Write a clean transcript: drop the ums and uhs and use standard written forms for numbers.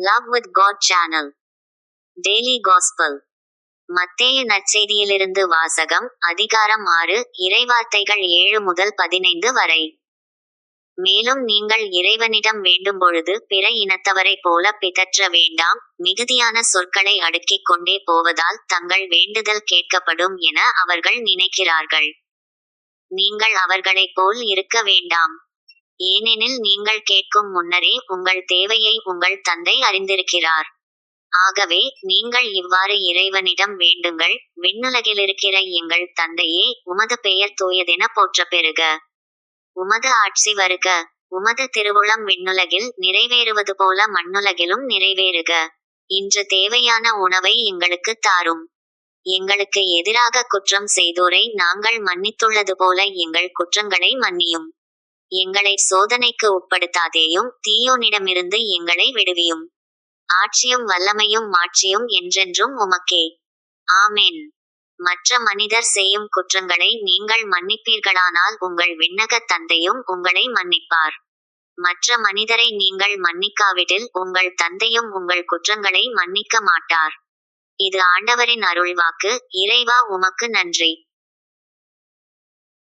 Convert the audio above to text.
Love with God channel daily gospel. மத்தேயு நற்செய்தியிலிருந்து வாசகம். அதிகாரம் 6, இறைவார்த்தைகள் 7 முதல் 15 வரை. மேலும் நீங்கள் இறைவனிடம் வேண்டும்பொழுது பிற இனத்தவரைப் போல பிதற்ற வேண்டாம், மிகுதியான சொற்களை அடுக்கிக் கொண்டே போவதால் தங்கள் வேண்டுதல் கேட்கப்படும் என அவர்கள் நினைக்கிறார்கள். நீங்கள் அவர்களைப் போல் இருக்க வேண்டாம். ஏனெனில் நீங்கள் கேட்கும் முன்னரே உங்கள் தேவையை உங்கள் தந்தை அறிந்திருக்கிறார். ஆகவே நீங்கள் இவ்வாறு இறைவனிடம் வேண்டுங்கள்: விண்ணுலகிலிருக்கிற எங்கள் தந்தையே, உமது பெயர் தூயதென போற்றப் பெறுக. உமது ஆட்சி வருக. உமது திருவுளம் விண்ணுலகில் நிறைவேறுவது போல மண்ணுலகிலும் நிறைவேறுக. இன்று தேவையான உணவை எங்களுக்குத் தாரும். எங்களுக்கு எதிராக குற்றம் செய்தோரை நாங்கள் மன்னித்துள்ளது போல எங்கள் குற்றங்களை மன்னியும். எங்களை சோதனைக்கு உட்படுத்தாதேயும், தீயோனிடமிருந்து எங்களை விடுவியும். ஆட்சியும் வல்லமையும் மாட்சியும் என்றென்றும் உமக்கே. ஆமென். மற்ற மனிதர் செய்யும் குற்றங்களை நீங்கள் மன்னிப்பீர்களானால் உங்கள் விண்ணகத் தந்தையும் உங்களை மன்னிப்பார். மற்ற மனிதரை நீங்கள் மன்னிக்காவிடில் உங்கள் தந்தையும் உங்கள் குற்றங்களை மன்னிக்க மாட்டார். இது ஆண்டவரின் அருள்வாக்கு. இறைவா, உமக்கு நன்றி.